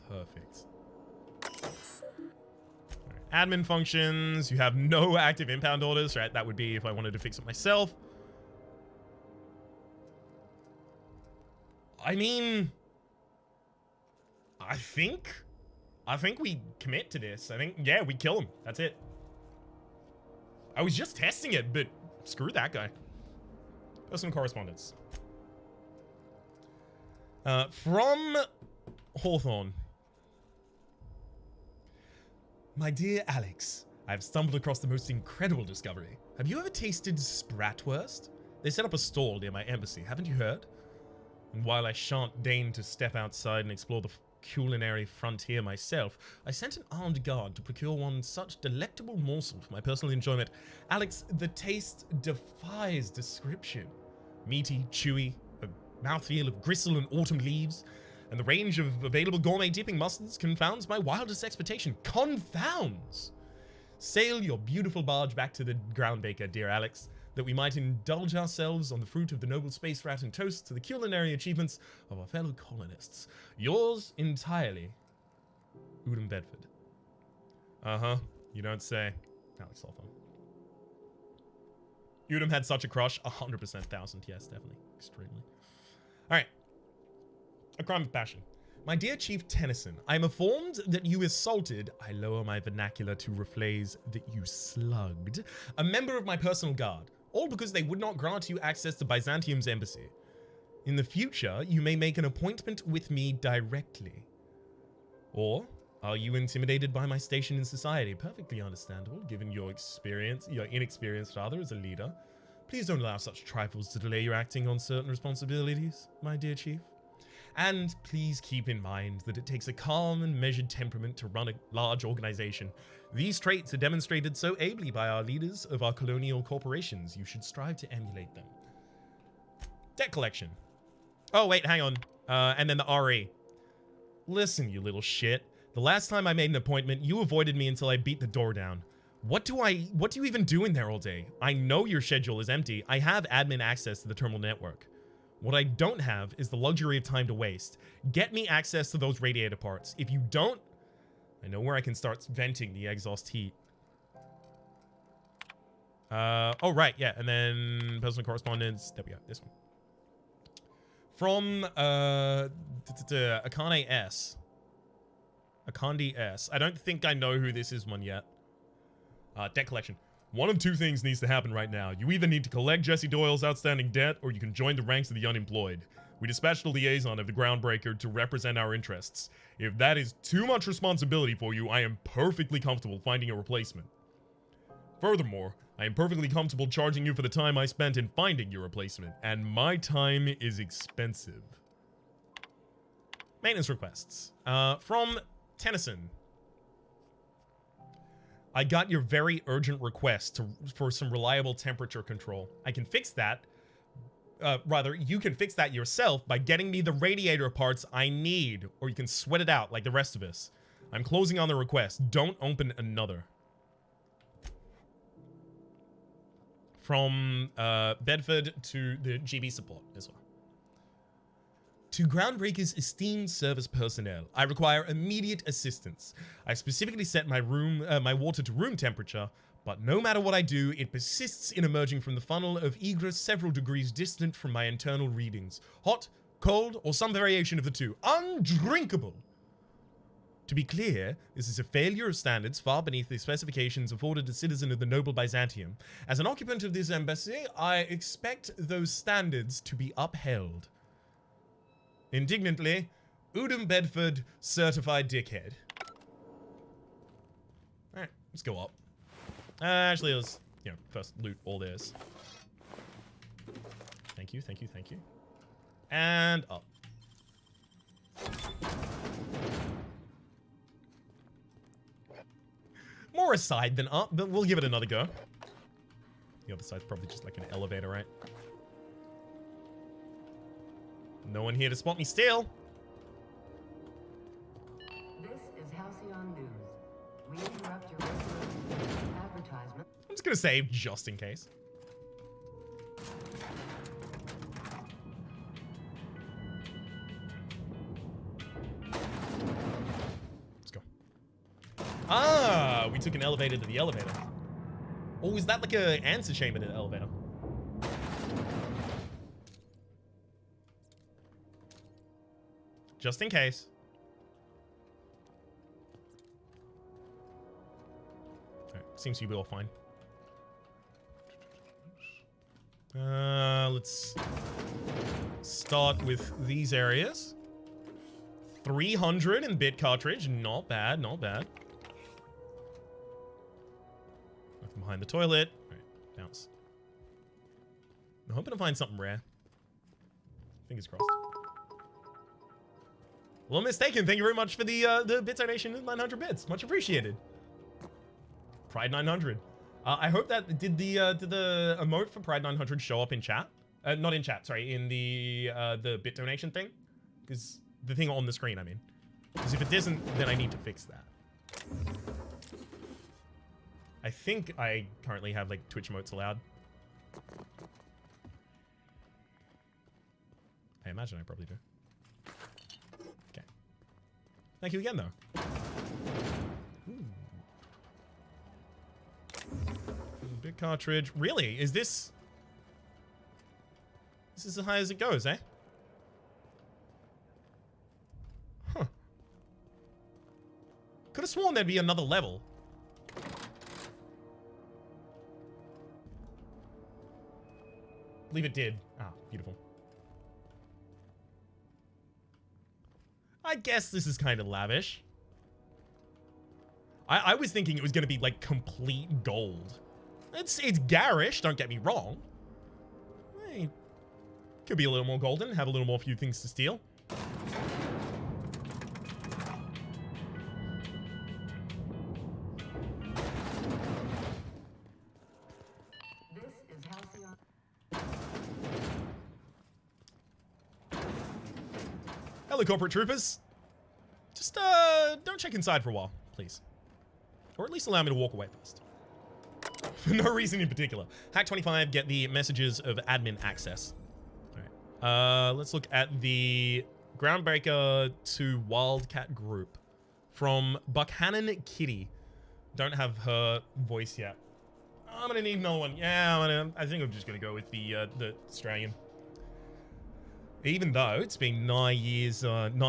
Perfect. Right. Admin functions. You have no active impound orders, right? That would be if I wanted to fix it myself. I mean, I think we commit to this. I think, yeah, we kill him. That's it. I was just testing it, but screw that guy. Personal correspondence. From Hawthorne. My dear Alex, I've stumbled across the most incredible discovery. Have you ever tasted Spratwurst? They set up a stall near my embassy, haven't you heard? And while I shan't deign to step outside and explore the culinary frontier myself, I sent an armed guard to procure one such delectable morsel for my personal enjoyment. Alex, the taste defies description. Meaty, chewy, a mouthfeel of gristle and autumn leaves, and the range of available gourmet dipping mustards confounds my wildest expectation. Confounds! Sail your beautiful barge back to the Groundbaker, dear Alex, that we might indulge ourselves on the fruit of the noble space rat and toast to the culinary achievements of our fellow colonists. Yours entirely, Udom Bedford. Uh-huh. You don't say. Alex Hawthorne. Udom had such a crush. 100%, 1,000. Yes, definitely. Extremely. All right. A crime of passion. My dear Chief Tennyson, I am informed that you assaulted, I lower my vernacular to rephrase that you slugged, a member of my personal guard, all because they would not grant you access to Byzantium's embassy. In the future, you may make an appointment with me directly. Or are you intimidated by my station in society? Perfectly understandable, given your experience, your inexperienced rather, as a leader. Please don't allow such trifles to delay your acting on certain responsibilities, my dear Chief. And please keep in mind that it takes a calm and measured temperament to run a large organization. These traits are demonstrated so ably by our leaders of our colonial corporations. You should strive to emulate them. Debt collection. Oh, wait, hang on. And then the RE. Listen, you little shit. The last time I made an appointment, you avoided me until I beat the door down. What do you even do in there all day? I know your schedule is empty. I have admin access to the terminal network. What I don't have is the luxury of time to waste. Get me access to those radiator parts. If you don't, I know where I can start venting the exhaust heat. Oh, right, yeah, and then personal correspondence. There we go, this one. From, Akane S. Akandi S. I don't think I know who this is one yet. Debt collection. One of two things needs to happen right now. You either need to collect Jesse Doyle's outstanding debt, or you can join the ranks of the unemployed. We dispatched a liaison of the Groundbreaker to represent our interests. If that is too much responsibility for you, I am perfectly comfortable finding a replacement. Furthermore, I am perfectly comfortable charging you for the time I spent in finding your replacement, and my time is expensive. Maintenance requests. From Tennyson. I got your very urgent request for some reliable temperature control. I can fix that. Rather, you can fix that yourself by getting me the radiator parts I need, or you can sweat it out like the rest of us. I'm closing on the request. Don't open another. From Bedford to the GB support as well. To Groundbreaker's esteemed service personnel, I require immediate assistance. I specifically set my water to room temperature, but no matter what I do, it persists in emerging from the funnel of egress several degrees distant from my internal readings. Hot, cold, or some variation of the two. Undrinkable! To be clear, this is a failure of standards far beneath the specifications afforded a citizen of the noble Byzantium. As an occupant of this embassy, I expect those standards to be upheld. Indignantly, Udom Bedford, certified dickhead. Alright, let's go up. Actually, let's, first loot all this. Thank you, thank you, thank you. And up. More aside than up, but we'll give it another go. The other side's probably just like an elevator, right? No one here to spot me steal. This is Halcyon News. We interrupt your regular advertisement. I'm just gonna save just in case. Ah, we took an elevator to the elevator. Oh, is that like a answer chamber to the elevator? Just in case. Alright, seems to be all fine. Let's start with these areas. 300 in bit cartridge. Not bad, not bad. Nothing behind the toilet. Alright, bounce. I'm hoping to find something rare. Fingers crossed. Well, mistaken. Thank you very much for the bit donation of 900 bits. Much appreciated. Pride 900. I hope that did the emote for Pride 900 show up in chat? Not in chat, sorry, in the bit donation thing, because the thing on the screen, I mean. Because if it doesn't, then I need to fix that. I think I currently have like Twitch emotes allowed. I imagine I probably do. Okay. Thank you again, though. Ooh. Big cartridge. Really? Is this... This is as high as it goes, eh? Huh. Could have sworn there'd be another level. I believe it did. Ah, beautiful. I guess this is kind of lavish. I was thinking it was going to be like complete gold. It's garish, don't get me wrong. Hey, could be a little more golden, have a little more few things to steal. This is Halcyon. Hello, corporate troopers. Just, don't check inside for a while, please. Or at least allow me to walk away first. For no reason in particular. Hack 25, get the messages of admin access. Alright. Let's look at the Groundbreaker to Wildcat group. From Buckhannon Kitty. Don't have her voice yet. I'm gonna need another one. Yeah, I think I'm just gonna go with the Australian. Even though it's been nigh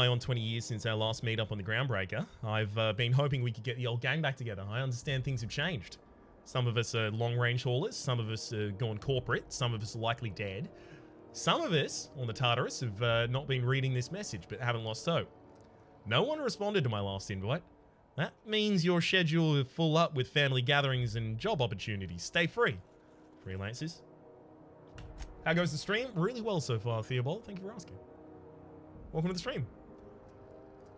on 20 years since our last meetup on the Groundbreaker, I've been hoping we could get the old gang back together. I understand things have changed. Some of us are long-range haulers, some of us are gone corporate, some of us are likely dead. Some of us, on the Tartarus, have not been reading this message, but haven't lost hope. No one responded to my last invite. That means your schedule is full up with family gatherings and job opportunities. Stay free, freelancers. How goes the stream? Really well so far, Theobald. Thank you for asking. Welcome to the stream.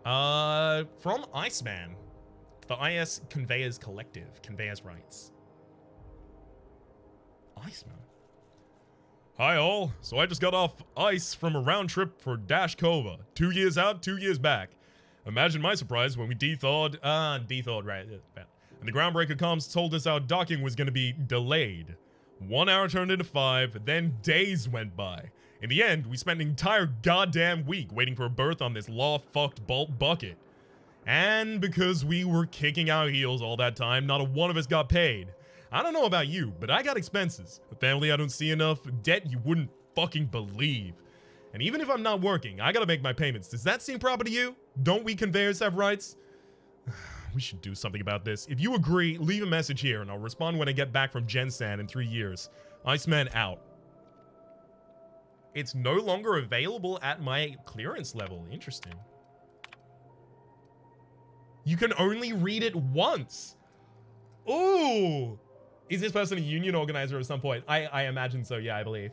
From Iceman. The IS Conveyors Collective. Conveyors Rights. Iceman. Hi all. So I just got off ice from a round trip for Dash Cova. 2 years out, 2 years back. Imagine my surprise when we dethawed, right. And the Groundbreaker comms told us our docking was going to be delayed. 1 hour turned into 5, then days went by. In the end, we spent an entire goddamn week waiting for a berth on this law-fucked bolt bucket. And because we were kicking our heels all that time, not a one of us got paid. I don't know about you, but I got expenses. A family I don't see enough, debt you wouldn't fucking believe. And even if I'm not working, I gotta make my payments. Does that seem proper to you? Don't we conveyors have rights? We should do something about this. If you agree, leave a message here and I'll respond when I get back from Gensan in 3 years. Iceman out. It's no longer available at my clearance level. Interesting. You can only read it once. Ooh. Is this person a union organizer at some point? I imagine so, yeah, I believe.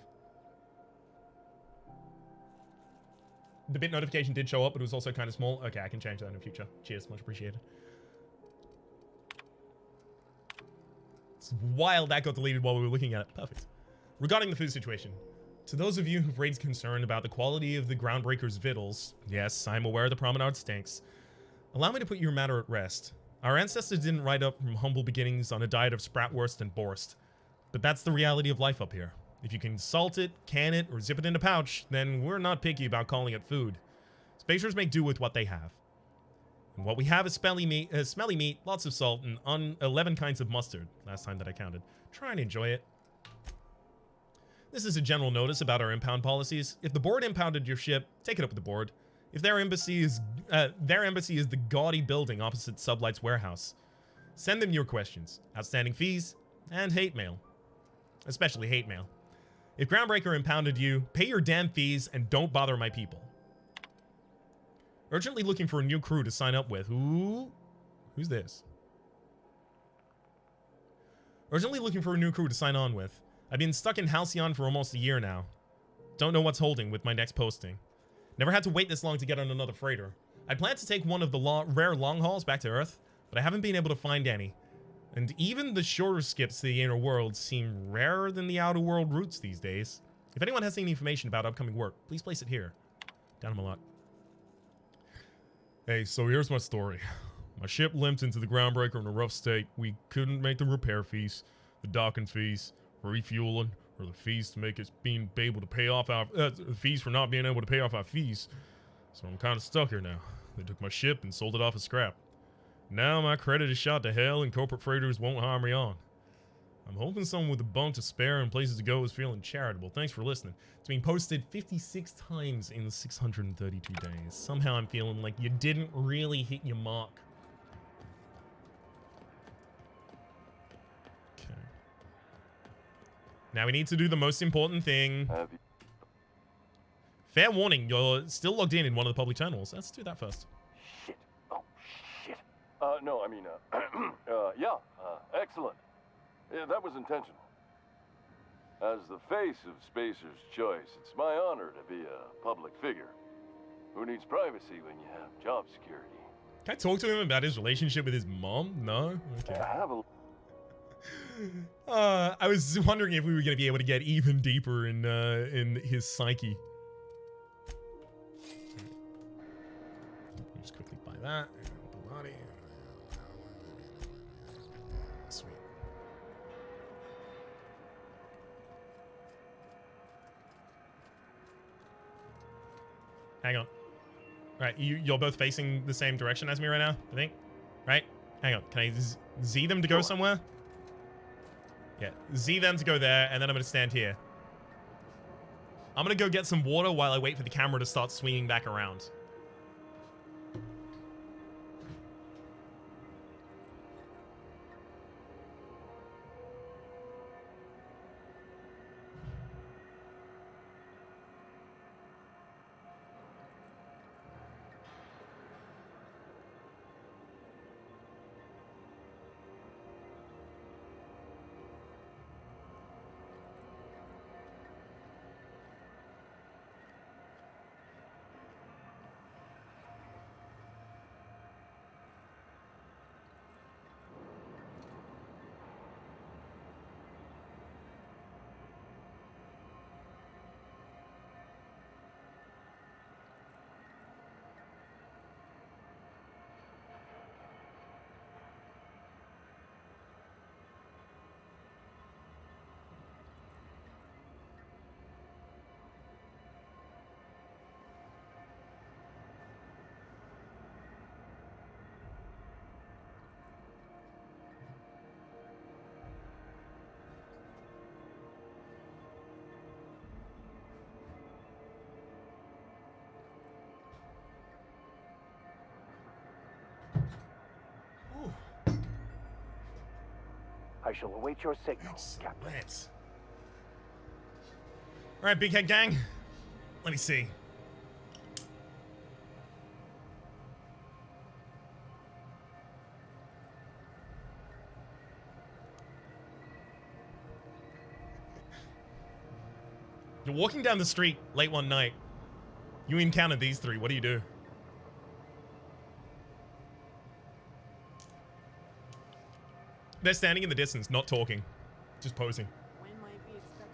The bit notification did show up, but it was also kind of small. Okay, I can change that in the future. Cheers, much appreciated. It's wild that got deleted while we were looking at it. Perfect. Regarding the food situation, to those of you who've raised concern about the quality of the Groundbreaker's victuals, yes, I'm aware the promenade stinks. Allow me to put your matter at rest. Our ancestors didn't ride up from humble beginnings on a diet of spratwurst and borst. But that's the reality of life up here. If you can salt it, can it, or zip it in a pouch, then we're not picky about calling it food. Spacers make do with what they have. And what we have is smelly meat, lots of salt, and 11 kinds of mustard. Last time that I counted. Try and enjoy it. This is a general notice about our impound policies. If the board impounded your ship, take it up with the board. If their embassy is the gaudy building opposite Sublight's warehouse, send them your questions, outstanding fees, and hate mail. Especially hate mail. If Groundbreaker impounded you, pay your damn fees and don't bother my people. Urgently looking for a new crew to sign up with. Who's this? Urgently looking for a new crew to sign on with. I've been stuck in Halcyon for almost a year now. Don't know what's holding with my next posting. Never had to wait this long to get on another freighter. I plan to take one of the rare long hauls back to Earth, but I haven't been able to find any. And even the shorter skips to the inner world seem rarer than the outer world routes these days. If anyone has any information about upcoming work, please place it here. Down him a lot. Hey, so here's my story. My ship limped into the Groundbreaker in a rough state. We couldn't make the repair fees, the docking fees, refueling, or the fees to make us being able to pay off our fees for not being able to pay off our fees. So I'm kind of stuck here now. They took my ship and sold it off as scrap. Now my credit is shot to hell and corporate freighters won't hire me on. I'm hoping someone with a bunk to spare and places to go is feeling charitable. Thanks for listening. It's been posted 56 times in 632 days. Somehow I'm feeling like you didn't really hit your mark. Okay. Now we need to do the most important thing. Fair warning, you're still logged in one of the public channels. Let's do that first. Shit. Oh, shit. No, I mean, excellent. Yeah, that was intentional. As the face of Spacer's Choice, it's my honor to be a public figure. Who needs privacy when you have job security? Can I talk to him about his relationship with his mom? No? Okay. I was wondering if we were going to be able to get even deeper in his psyche. Just quickly buy that. Sweet. Hang on. Right, you're both facing the same direction as me right now, I think. Right? Hang on. Can I Z them to go somewhere? Yeah, Z them to go there, and then I'm going to stand here. I'm going to go get some water while I wait for the camera to start swinging back around. I shall await your signal, Captain. Right. All right, Big Head Gang. Let me see. You're walking down the street late one night. You encountered these three. What do you do? They're standing in the distance, not talking, just posing. When might we expect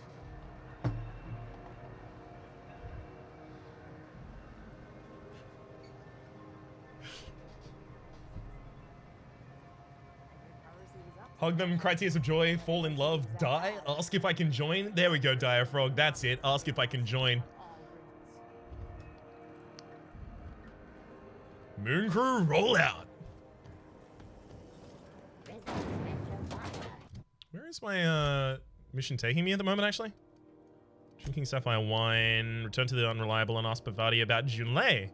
Hug them, cry tears of joy, fall in love, die, ask if I can join. There we go, Diafrog, that's it, ask if I can join. Moon crew, roll out. Where is my mission taking me at the moment, actually? Drinking sapphire wine, return to the unreliable and ask Bavati about Junlei.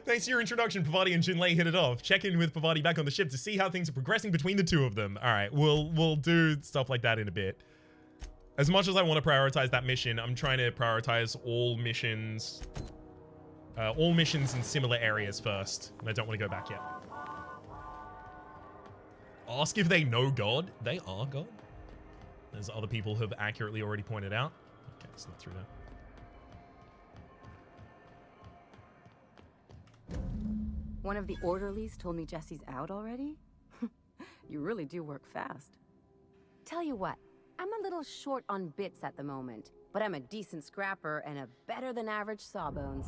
Thanks to your introduction, Pavati and Junlei hit it off. Check in with Pavati back on the ship to see how things are progressing between the two of them. All right, we'll do stuff like that in a bit. As much as I want to prioritize that mission, I'm trying to prioritize all missions in similar areas first. And I don't want to go back yet. Ask if they know God. They are God. As other people have accurately already pointed out. Okay, it's not through there. One of the orderlies told me Jesse's out already? You really do work fast. Tell you what, I'm a little short on bits at the moment, but I'm a decent scrapper and a better than average sawbones.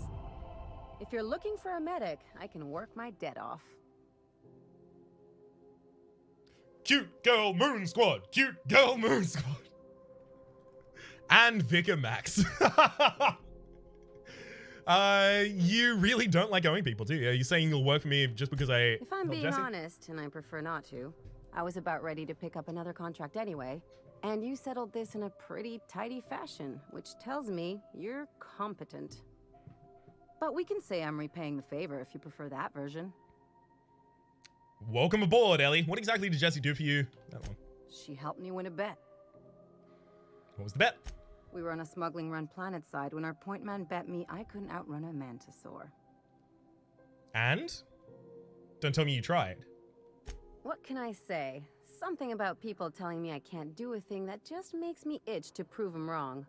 If you're looking for a medic, I can work my debt off. Cute girl moon squad. Cute girl moon squad. And Vicar Max. You really don't like owing people, do you? Are you saying you'll work for me just because I... If I'm being honest, and I prefer not to, I was about ready to pick up another contract anyway, and you settled this in a pretty tidy fashion, which tells me you're competent. But we can say I'm repaying the favor if you prefer that version. Welcome aboard, Ellie. What exactly did Jessie do for you? That one. She helped me win a bet. What was the bet? We were on a smuggling run planet side when our point man bet me I couldn't outrun a mantisaur. And? Don't tell me you tried. What can I say? Something about people telling me I can't do a thing that just makes me itch to prove them wrong.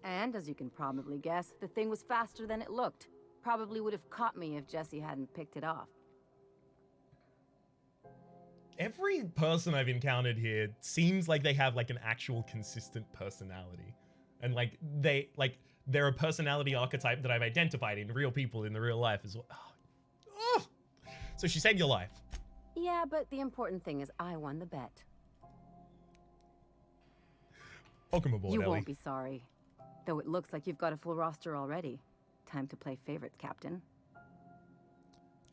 And, as you can probably guess, the thing was faster than it looked. Probably would have caught me if Jessie hadn't picked it off. Every person I've encountered here seems like they have like an actual consistent personality. And like they're a personality archetype that I've identified in real people in the real life as well. Oh. So she saved your life. Yeah, but the important thing is I won the bet. Welcome aboard, You Ellie. won't be sorry. Though it looks like you've got a full roster already. Time to play favorites, Captain.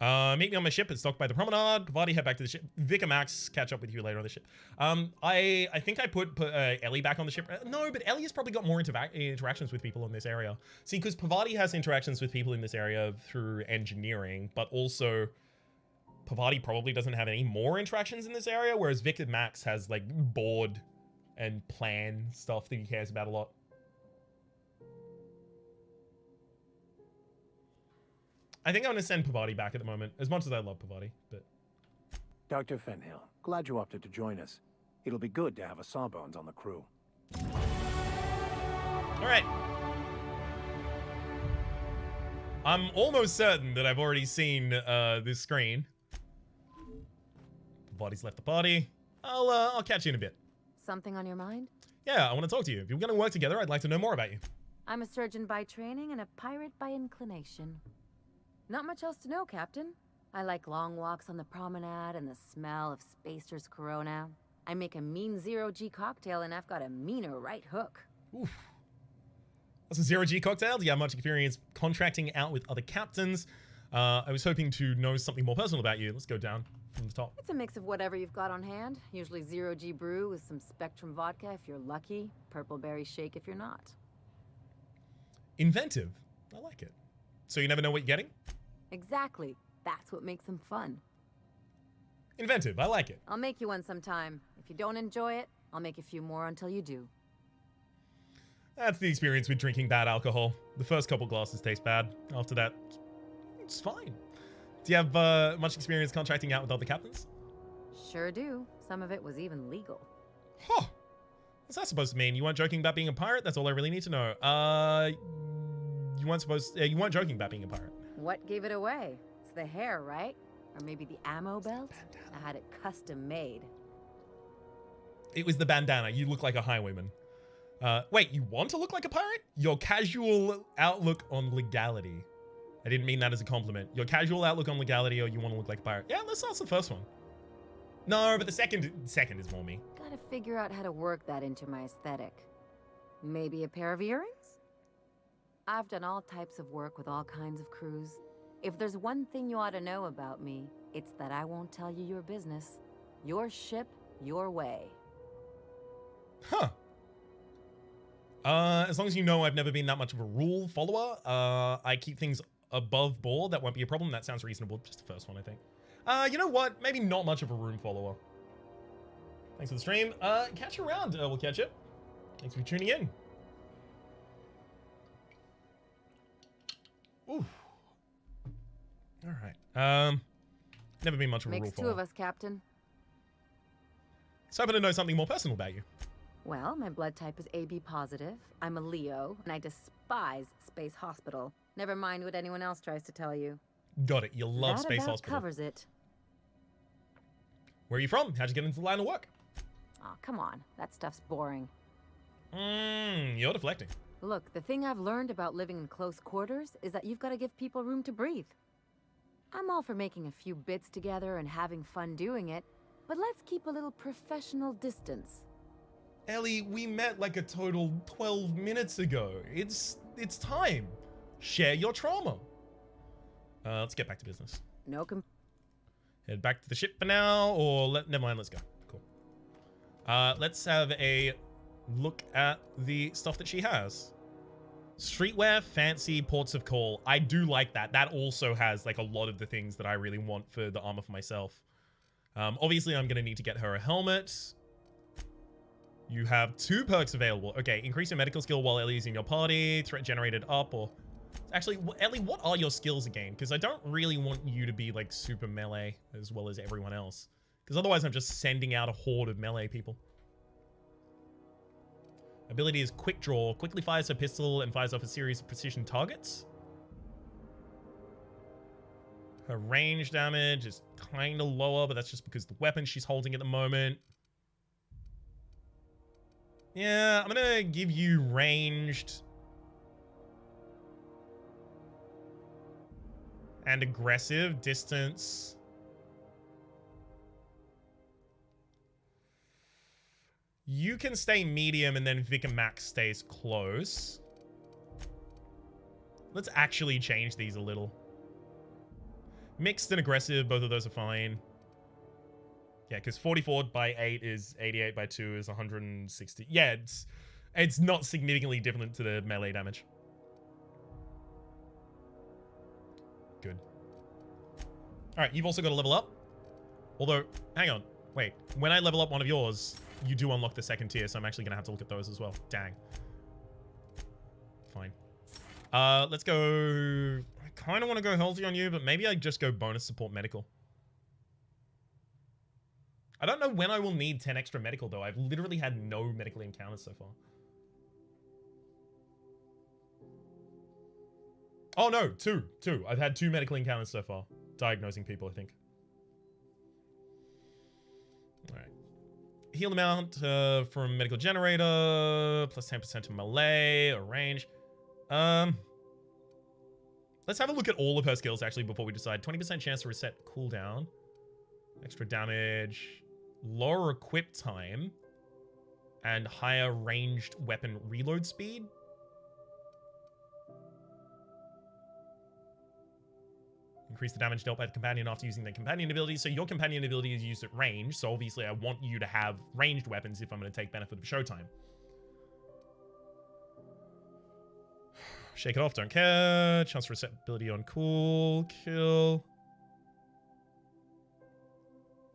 Meet me on my ship. It's docked by the promenade. Pavati, head back to the ship. Vicar Max, catch up with you later on the ship. I think I put Ellie back on the ship. No, but Ellie has probably got more interactions with people in this area. See, because Pavati has interactions with people in this area through engineering, but also Pavati probably doesn't have any more interactions in this area, whereas Vicar Max has like board and plan stuff that he cares about a lot. I think I'm going to send Pavati back at the moment, as much as I love Pavati, but... Dr. Fenhill, glad you opted to join us. It'll be good to have a Sawbones on the crew. Alright. I'm almost certain that I've already seen this screen. Pavati's left the party. I'll catch you in a bit. Something on your mind? Yeah, I want to talk to you. If you're going to work together, I'd like to know more about you. I'm a surgeon by training and a pirate by inclination. Not much else to know, Captain. I like long walks on the promenade and the smell of Spacer's Corona. I make a mean zero-G cocktail and I've got a meaner right hook. Oof. That's a zero-G cocktail. Do you have much experience contracting out with other captains? I was hoping to know something more personal about you. Let's go down from the top. It's a mix of whatever you've got on hand. Usually zero-G brew with some Spectrum vodka if you're lucky. Purple berry shake if you're not. Inventive. I like it. So you never know what you're getting? Exactly. That's what makes them fun. Inventive. I like it. I'll make you one sometime. If you don't enjoy it, I'll make a few more until you do. That's the experience with drinking bad alcohol. The first couple glasses taste bad. After that, it's fine. Do you have much experience contracting out with other captains? Sure do. Some of it was even legal. Huh. What's that supposed to mean? You weren't joking about being a pirate? That's all I really need to know. You weren't joking about being a pirate. What gave it away? It's the hair, right? Or maybe the ammo belt? I had it custom made. It was the bandana. You look like a highwayman. Wait, you want to look like a pirate? Your casual outlook on legality. I didn't mean that as a compliment. Your casual outlook on legality, or you want to look like a pirate? Yeah, let's answer the first one. No, but the second is more me. Gotta figure out how to work that into my aesthetic. Maybe a pair of earrings? I've done all types of work with all kinds of crews. If there's one thing you ought to know about me, it's that I won't tell you your business. Your ship, your way. Huh. As long as you know I've never been that much of a rule follower, I keep things above board. That won't be a problem. That sounds reasonable. Just the first one, I think. You know what? Maybe not much of a room follower. Thanks for the stream. Catch you around. We'll catch you. Thanks for tuning in. Ooh. All right. Never been much of a rule Makes follower. two of us, Captain. So hoping to know something more personal about you. Well, my blood type is AB positive. I'm a Leo, and I despise Space Hospital. Never mind what anyone else tries to tell you. Got it. You love That Space about Hospital. covers it. Where are you from? How'd you get into the line of work? Aw, come on. That stuff's boring. You're deflecting. Look, the thing I've learned about living in close quarters is that you've got to give people room to breathe. I'm all for making a few bits together and having fun doing it, but let's keep a little professional distance. Ellie, we met like a total 12 minutes ago. It's time. Share your trauma. Let's get back to business. No Head back to the ship for now, or never mind, let's go. Cool. Let's have a look at the stuff that she has. Streetwear, fancy, ports of call. I do like that. That also has like a lot of the things that I really want for the armor for myself. Obviously, I'm going to need to get her a helmet. You have 2 perks available. Okay, increase your medical skill while Ellie's in your party. Threat generated up, or... Actually, Ellie, what are your skills again? Because I don't really want you to be like super melee as well as everyone else. Because otherwise I'm just sending out a horde of melee people. Ability is quick draw. Quickly fires her pistol and fires off a series of precision targets. Her range damage is kind of lower, but that's just because the weapon she's holding at the moment. Yeah, I'm going to give you ranged and aggressive. Distance. You can stay medium and then Vic and Max stays close. Let's actually change these a little. Mixed and aggressive, both of those are fine. Yeah, because 44 by 8 is 88 by 2 is 160. Yeah, it's not significantly different to the melee damage. Good. Alright, you've also got to level up. Although, hang on. Wait, when I level up one of yours, you do unlock the 2nd tier, so I'm actually going to have to look at those as well. Dang. Fine. Let's go... I kind of want to go healthy on you, but maybe I just go bonus support medical. I don't know when I will need 10 extra medical, though. I've literally had no medical encounters so far. Oh, no. Two. I've had 2 medical encounters so far. Diagnosing people, I think. All right. Heal amount from medical generator. Plus 10% to melee or range. Let's have a look at all of her skills, actually, before we decide. 20% chance to reset cooldown. Extra damage. Lower equip time. And higher ranged weapon reload speed. Increase the damage dealt by the companion after using their companion ability. So your companion ability is used at range. So obviously I want you to have ranged weapons if I'm going to take benefit of showtime. Shake it off, don't care. Chance to reset ability on cool. Kill.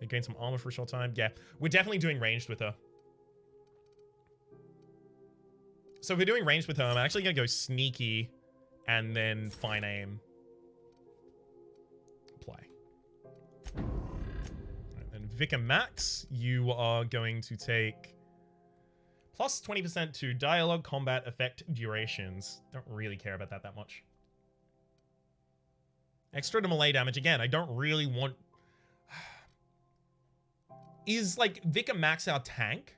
They gain some armor for a short time. Yeah, we're definitely doing ranged with her. So if we're doing ranged with her, I'm actually going to go sneaky and then fine aim. Apply. Right, then Vic and Max, you are going to take plus 20% to dialogue, combat, effect, durations. Don't really care about that much. Extra to melee damage. Again, I don't really want... Is, like, Vic and Max our tank?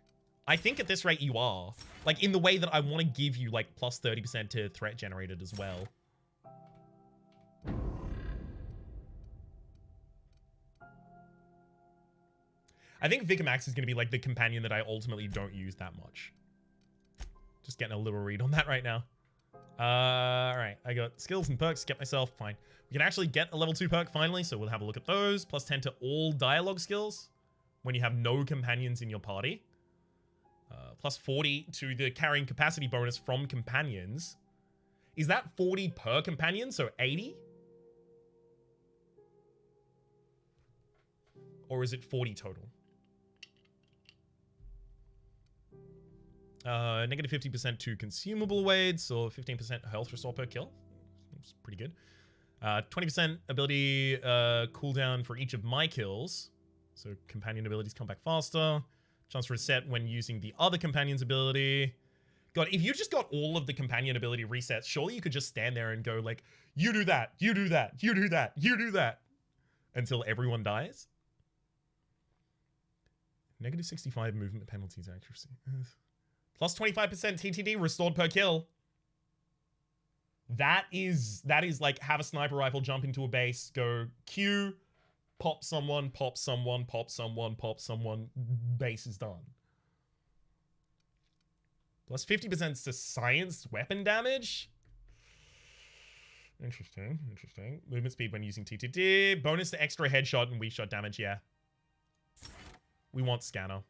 I think at this rate you are. Like, in the way that I want to give you, like, plus 30% to threat generated as well. I think Vic and Max is going to be, like, the companion that I ultimately don't use that much. Just getting a little read on that right now. Alright, I got skills and perks, get myself, fine. We can actually get a level 2 perk finally, so we'll have a look at those. Plus 10 to all dialogue skills when you have no companions in your party. Plus 40 to the carrying capacity bonus from companions. Is that 40 per companion, so 80? Or is it 40 total? Negative 50% to consumable weights, or 15% health restore per kill. It's pretty good. 20% ability cooldown for each of my kills. So companion abilities come back faster. Chance to reset when using the other companion's ability. God, if you just got all of the companion ability resets, surely you could just stand there and go like, you do that, you do that, you do that, you do that. Until everyone dies. Negative 65 movement penalties accuracy. Plus 25% TTD restored per kill. That is like have a sniper rifle jump into a base, go Q, pop someone, pop someone, pop someone, pop someone, base is done. Plus 50% to science weapon damage. Interesting, interesting. Movement speed when using TTD. Bonus to extra headshot and weak shot damage, yeah. We want scanner.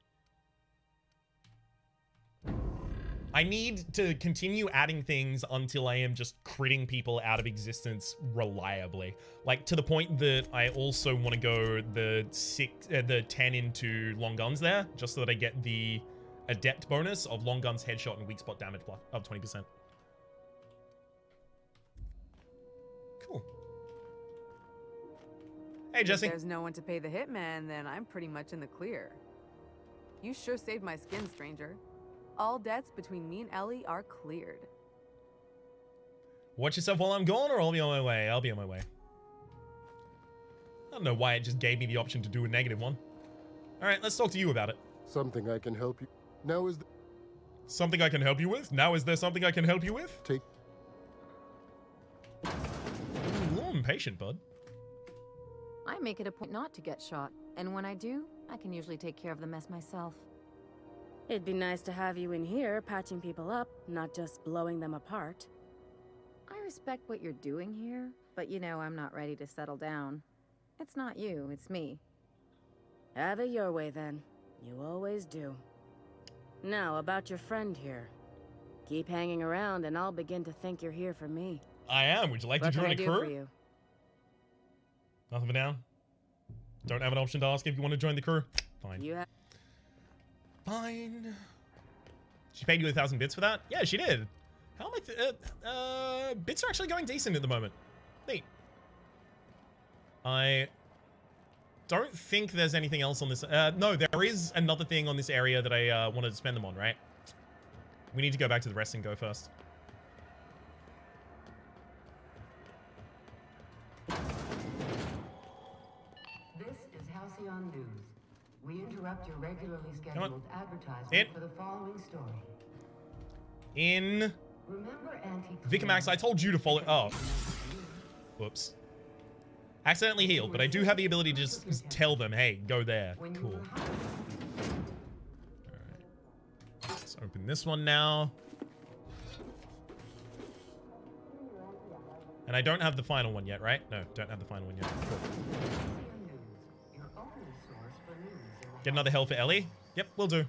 I need to continue adding things until I am just critting people out of existence reliably. Like, to the point that I also want to go the 10 into long guns there, just so that I get the adept bonus of long guns, headshot, and weak spot damage of 20%. Cool. Hey, Jesse. If there's no one to pay the hitman, then I'm pretty much in the clear. You sure saved my skin, stranger. All debts between me and Ellie are cleared. Watch yourself while I'm gone, or I'll be on my way. I'll be on my way. I don't know why it just gave me the option to do a negative one. All right, let's talk to you about it. Something I can help you. Now is Something I can help you with? Now is there something I can help you with? take. Ooh, I'm patient, bud. I make it a point not to get shot, and when I do, I can usually take care of the mess myself. It'd be nice to have you in here, patching people up, not just blowing them apart. I respect what you're doing here, but you know I'm not ready to settle down. It's not you, it's me. Have it your way, then. You always do. Now, about your friend here. Keep hanging around, and I'll begin to think you're here for me. I am. Would you like to What can join I a do crew? for you? Nothing for now. Don't have an option to ask if you want to join the crew. Fine. You have Fine. She paid you 1,000 bits for that? Yeah, she did. How am I? Bits are actually going decent at the moment. Neat. I don't think there's anything else on this. No, there is another thing on this area that I wanted to spend them on, right? We need to go back to the rest and go first. This is Halcyon News. We interrupt your regularly on. scheduled advertisement In. for the following story. In Remember Auntie Vicamax, I told you to follow. Oh. Whoops. Accidentally healed, but I do have the ability to just tell them, hey, go there. Cool. Alright. Let's open this one now. And I don't have the final one yet, right? No, don't have the final one yet. Cool. Halcyon News, your only source for news in the Get another hell for Ellie? Yep, will do.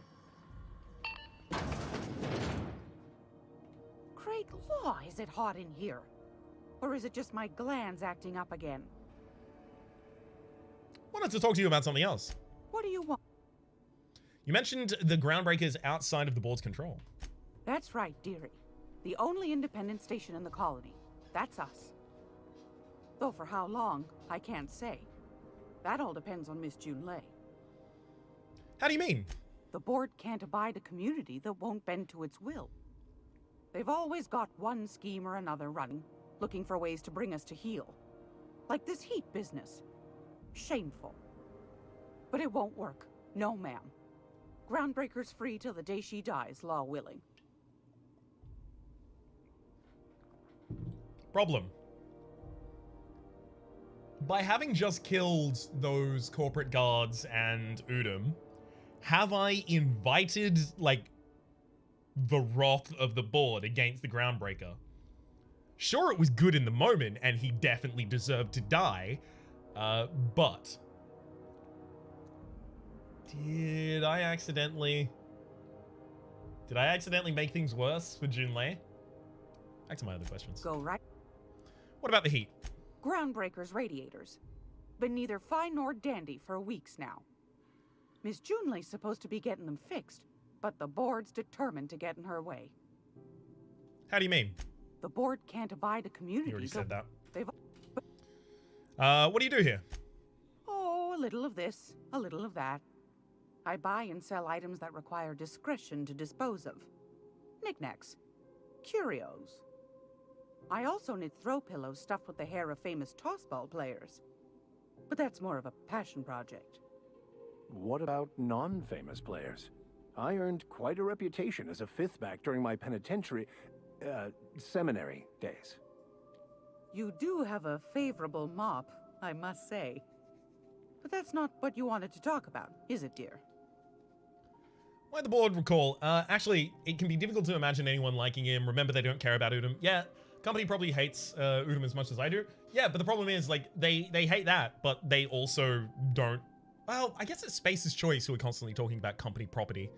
Great law, is it hot in here? Or is it just my glands acting up again? Wanted to talk to you about something else. What do you want? You mentioned the Groundbreakers outside of the board's control. That's right, dearie. The only independent station in the colony. That's us. Though for how long, I can't say. That all depends on Miss Junlei. How do you mean? The board can't abide a community that won't bend to its will. They've always got one scheme or another running, looking for ways to bring us to heel. Like this heat business. Shameful. But it won't work. No, ma'am. Groundbreaker's free till the day she dies, law willing. Problem. By having just killed those corporate guards and Udom, have I invited, like, the wrath of the board against the Groundbreaker? Sure, it was good in the moment, and he definitely deserved to die, but did I accidentally make things worse for Junlei? Back to my other questions. Go right. What about the heat? Groundbreaker's radiators. Been neither fine nor dandy for weeks now. Miss Junlei's supposed to be getting them fixed, but the board's determined to get in her way. How do you mean? The board can't abide a community. You already said that. They've... What do you do here? Oh, a little of this, a little of that. I buy and sell items that require discretion to dispose of. Knickknacks. Curios. I also knit throw pillows stuffed with the hair of famous tossball players. But that's more of a passion project. What about non-famous players? I earned quite a reputation as a fifth back during my penitentiary, seminary days. You do have a favorable mop, I must say. But that's not what you wanted to talk about, is it, dear? Why'd the board recall? Actually, it can be difficult to imagine anyone liking him. Remember, they don't care about Udom. Yeah, company probably hates Udom as much as I do. Yeah, but the problem is, like, they hate that, but they also don't. Well, I guess it's Space's Choice who are constantly talking about company property,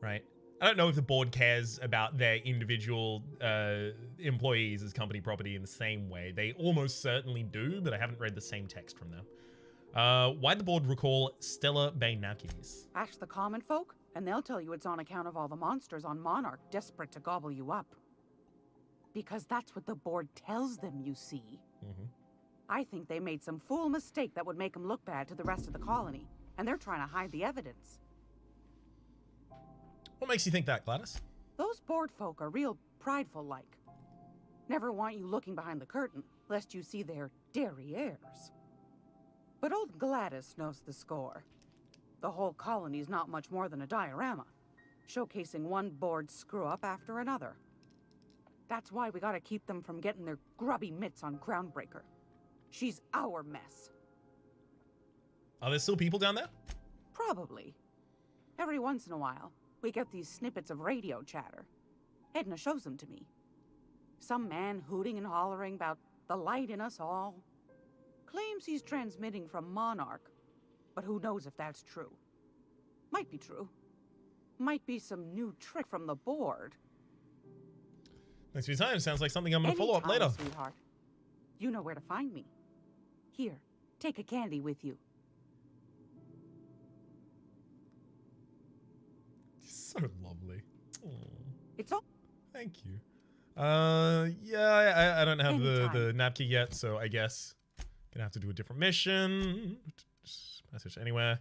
right? I don't know if the board cares about their individual employees as company property in the same way. They almost certainly do, but I haven't read the same text from them. Why'd the board recall Stellar Bay Napkins? Ask the common folk, and they'll tell you it's on account of all the monsters on Monarch desperate to gobble you up. Because that's what the board tells them, you see. Mm-hmm. I think they made some fool mistake that would make them look bad to the rest of the colony, and they're trying to hide the evidence. What makes you think that, Gladys? Those board folk are real prideful-like. Never want you looking behind the curtain, lest you see their derrieres. But old Gladys knows the score. The whole colony's not much more than a diorama, showcasing one board screw-up after another. That's why we gotta keep them from getting their grubby mitts on Groundbreaker. She's our mess. Are there still people down there? Probably. Every once in a while, we get these snippets of radio chatter. Edna shows them to me. Some man hooting and hollering about the light in us all. Claims he's transmitting from Monarch, but who knows if that's true. Might be true. Might be some new trick from the board. Thanks for your time. Sounds like something I'm gonna follow up later. Sweetheart. You know where to find me. Here, take a candy with you. So lovely. Aww. It's all. Thank you. Yeah, I don't have the napkin yet, so I guess gonna have to do a different mission. Message anywhere.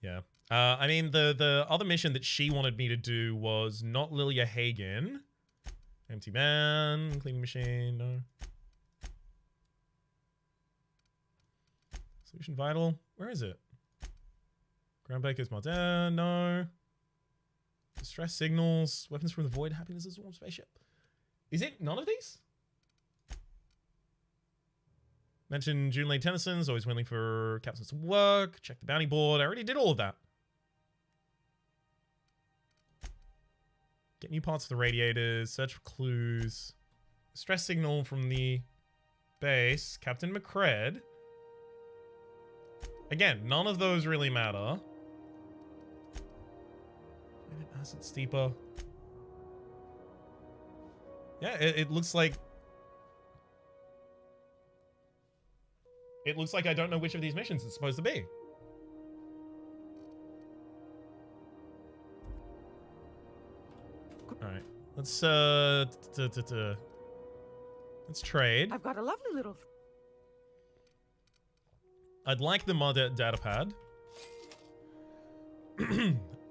Yeah. I mean, the other mission that she wanted me to do was not Lilia Hagen. Empty man, cleaning machine, no. Solution vital. Where is it? Groundbreaker's Martin, no. Distress signals, weapons from the void, happiness is a warm spaceship. Is it none of these? Mention Junlei Tennyson's always willing for captains to work. Check the bounty board. I already did all of that. Get new parts of the radiators. Search for clues. Stress signal from the base. Captain McCred. Again, none of those really matter. Acid steeper. Yeah, it looks like... It looks like I don't know which of these missions it's supposed to be. Alright. Let's let's trade. I've got a lovely little... I'd like the mod datapad.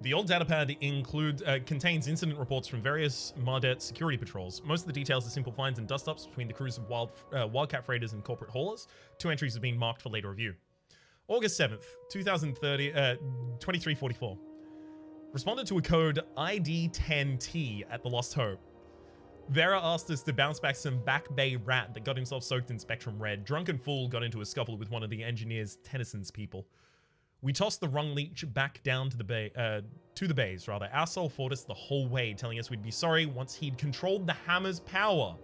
The old datapad contains incident reports from various Mardet security patrols. Most of the details are simple finds and dust-ups between the crews of Wildcat freighters and corporate haulers. 2 entries have been marked for later review. August 7th, 2344. Responded to a code ID10T at the Lost Hope. Vera asked us to bounce back some Back Bay rat that got himself soaked in Spectrum Red. Drunken fool got into a scuffle with one of the engineers Tennyson's people. We tossed the rung leech back down to the bay, rather. Our soul fought us the whole way, telling us we'd be sorry once he'd controlled the hammer's power.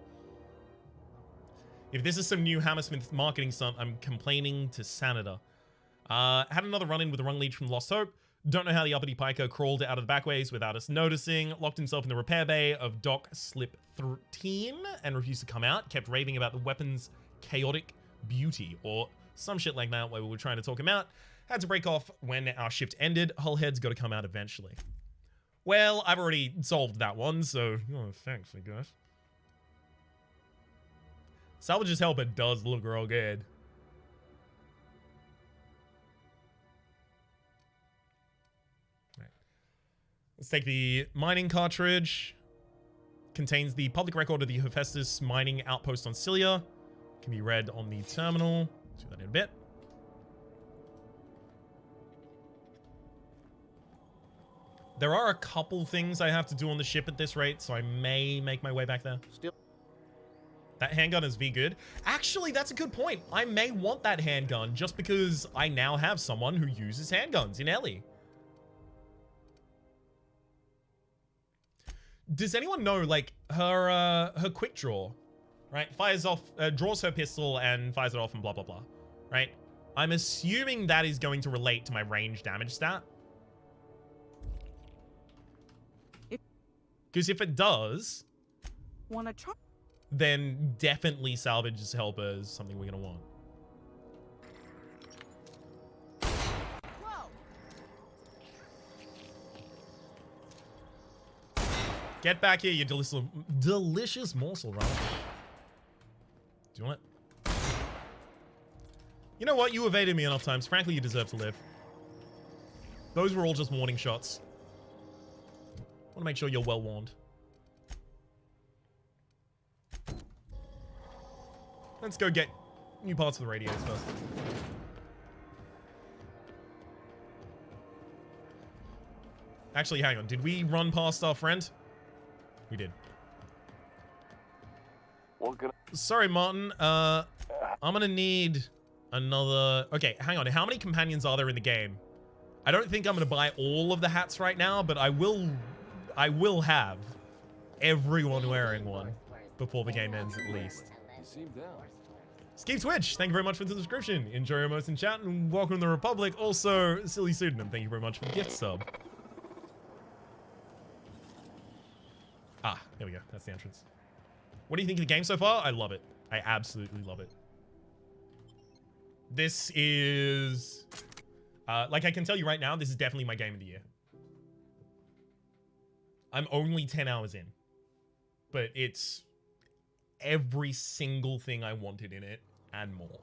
If this is some new Hammersmith marketing stunt, I'm complaining to Senator. Had another run-in with the wrong lead from Lost Hope. Don't know how the uppity piker crawled out of the backways without us noticing. Locked himself in the repair bay of Dock Slip 13 and refused to come out. Kept raving about the weapon's chaotic beauty or some shit like that while we were trying to talk him out. Had to break off when our shift ended. Hullhead's got to come out eventually. Well, I've already solved that one, so thanks, I guess. Salvage's helper does look real good. Right. Let's take the mining cartridge. Contains the public record of the Hephaestus mining outpost on Cilia. Can be read on the terminal. Do that in a bit. There are a couple things I have to do on the ship at this rate, so I may make my way back there. Still. That handgun is V good. Actually, that's a good point. I may want that handgun just because I now have someone who uses handguns in Ellie. Does anyone know, like, her quick draw, right? Fires off, draws her pistol and fires it off and blah, blah, blah, right? I'm assuming that is going to relate to my range damage stat. Because if it does, Wanna try? then definitely Salvage's helper is something we're going to want. Whoa. Get back here, you delicious morsel, right? Do you want it? You know what? You evaded me enough times. Frankly, you deserve to live. Those were all just warning shots. Want to make sure you're well warned. Let's go get new parts of the radios first. Actually, hang on. Did we run past our friend? We did. Sorry, Martin. I'm gonna need another... Okay, hang on. How many companions are there in the game? I don't think I'm gonna buy all of the hats right now, but I will have everyone wearing one before the game ends at least. You seem down. Skeeve Twitch, thank you very much for the subscription. Enjoy your most in chat and welcome to the Republic. Also, Silly Pseudonym, thank you very much for the gift sub. Ah, there we go. That's the entrance. What do you think of the game so far? I love it. I absolutely love it. This is... like I can tell you right now, this is definitely my game of the year. I'm only 10 hours in. But it's every single thing I wanted in it and more.